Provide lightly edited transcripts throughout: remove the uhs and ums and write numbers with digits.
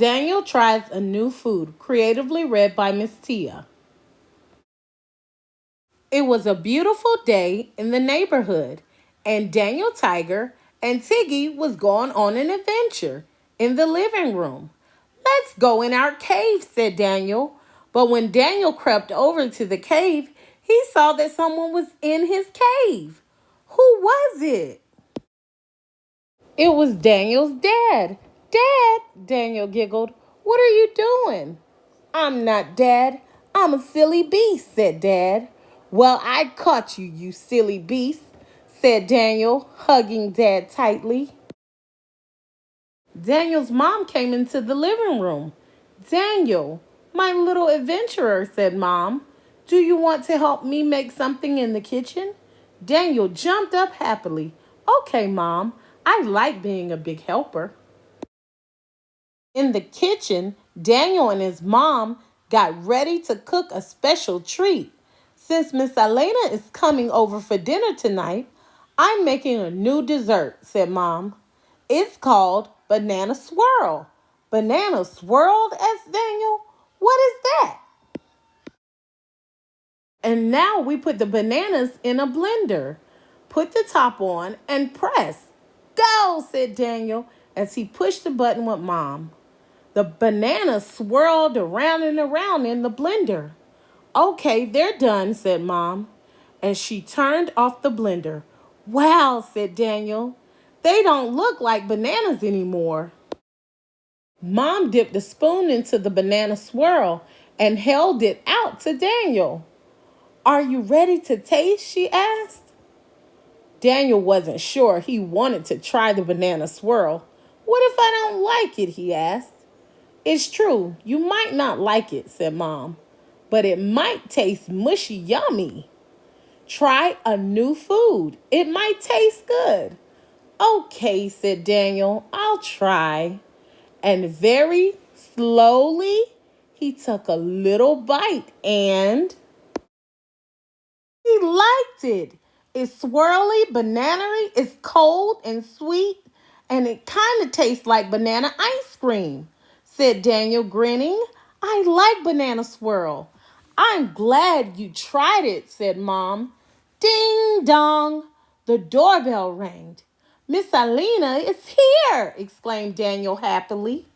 Daniel tries a new food, creatively read by Miss Tia. It was a beautiful day in the neighborhood, and Daniel Tiger and Tiggy was going on an adventure in the living room. Let's go in our cave, said Daniel. But when Daniel crept over to the cave, he saw that someone was in his cave. Who was it? It was Daniel's dad. Dad, Daniel giggled. What are you doing? I'm not Dad. I'm a silly beast, said Dad. Well, I caught you, you silly beast, said Daniel, hugging Dad tightly. Daniel's mom came into the living room. Daniel, my little adventurer, said Mom. Do you want to help me make something in the kitchen? Daniel jumped up happily. Okay, Mom, I like being a big helper. In the kitchen, Daniel and his mom got ready to cook a special treat. Since Miss Elena is coming over for dinner tonight, I'm making a new dessert, said Mom. It's called Banana Swirl. Banana swirled? Asked Daniel. What is that? And now we put the bananas in a blender. Put the top on and press. Go, said Daniel as he pushed the button with Mom. The banana swirled around and around in the blender. Okay, they're done, said Mom, as she turned off the blender. Wow, said Daniel. They don't look like bananas anymore. Mom dipped a spoon into the banana swirl and held it out to Daniel. Are you ready to taste? She asked. Daniel wasn't sure he wanted to try the banana swirl. What if I don't like it? He asked. It's true, you might not like it, said Mom, but it might taste mushy yummy. Try a new food. It might taste good. Okay, said Daniel, I'll try. And very slowly, he took a little bite and he liked it. It's swirly, banana-y, it's cold and sweet, and it kind of tastes like banana ice cream, said Daniel, grinning. I like banana swirl. I'm glad you tried it, said Mom. Ding dong, the doorbell rang. Miss Alina is here, exclaimed Daniel happily.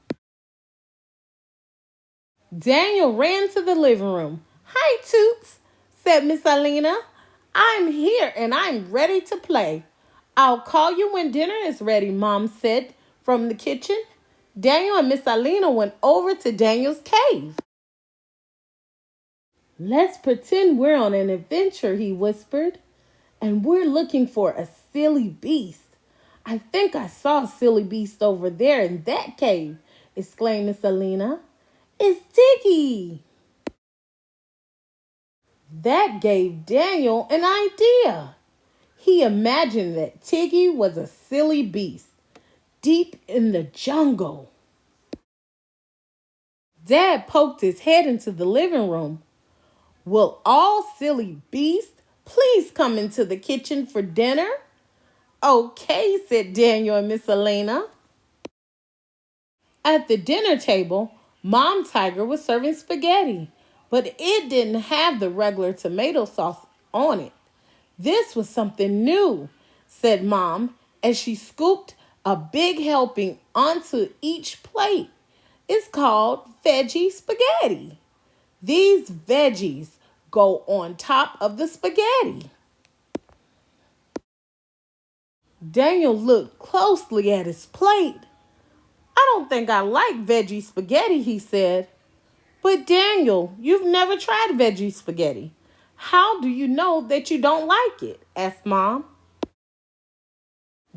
Daniel ran to the living room. Hi, Toots, said Miss Alina. I'm here and I'm ready to play. I'll call you when dinner is ready, Mom said from the kitchen. Daniel and Miss Alina went over to Daniel's cave. Let's pretend we're on an adventure, he whispered, and we're looking for a silly beast. I think I saw a silly beast over there in that cave, exclaimed Miss Alina. It's Tiggy. That gave Daniel an idea. He imagined that Tiggy was a silly beast deep in the jungle. Dad poked his head into the living room. Will all silly beasts please come into the kitchen for dinner? Okay, said Daniel and Miss Elena. At the dinner table, Mom Tiger was serving spaghetti, but it didn't have the regular tomato sauce on it. This was something new, said Mom, as she scooped a big helping onto each plate. It's called veggie spaghetti. These veggies go on top of the spaghetti. Daniel looked closely at his plate. I don't think I like veggie spaghetti, he said. But Daniel, you've never tried veggie spaghetti. How do you know that you don't like it? Asked Mom.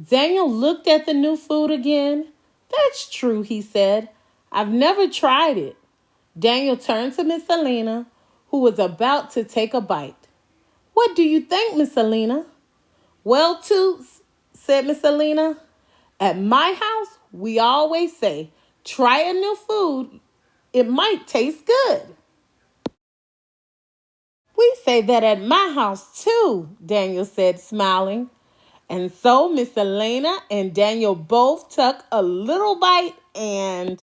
Daniel looked at the new food again. That's true, he said. I've never tried it. Daniel turned to Miss Alina, who was about to take a bite. What do you think, Miss Alina? Well, Toots, said Miss Alina, at my house, we always say, try a new food. It might taste good. We say that at my house, too, Daniel said, smiling. And so Miss Elena and Daniel both took a little bite and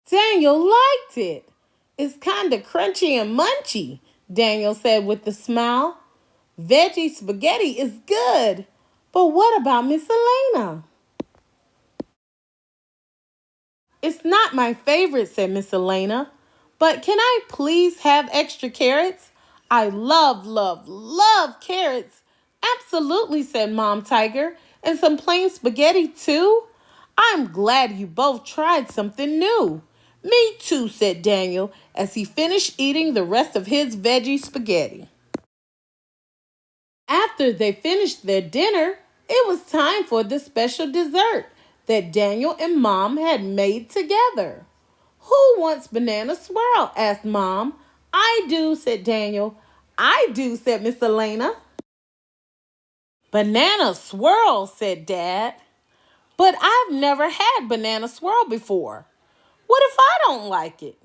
Daniel liked it. It's kind of crunchy and munchy, Daniel said with a smile. Veggie spaghetti is good. But what about Miss Elena? It's not my favorite, said Miss Elena. But can I please have extra carrots? I love, love, love carrots. Absolutely, said Mom Tiger. And some plain spaghetti too? I'm glad you both tried something new. Me too, said Daniel as he finished eating the rest of his veggie spaghetti. After they finished their dinner, it was time for the special dessert that Daniel and Mom had made together. Who wants banana swirl? Asked Mom. I do, said Daniel. I do, said Miss Elena. Banana swirl, said Dad. But I've never had banana swirl before. What if I don't like it?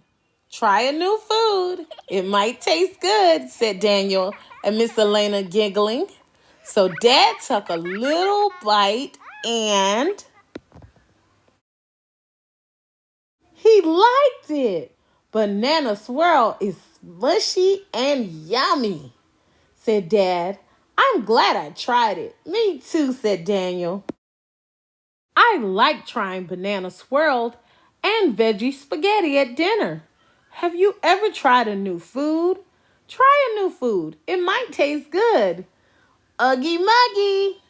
Try a new food. It might taste good, said Daniel and Miss Elena giggling. So Dad took a little bite and he liked it. Banana swirl is mushy and yummy, said Dad. I'm glad I tried it. Me too, said Daniel. I like trying banana swirled and veggie spaghetti at dinner. Have you ever tried a new food? Try a new food. It might taste good. Uggy Muggy.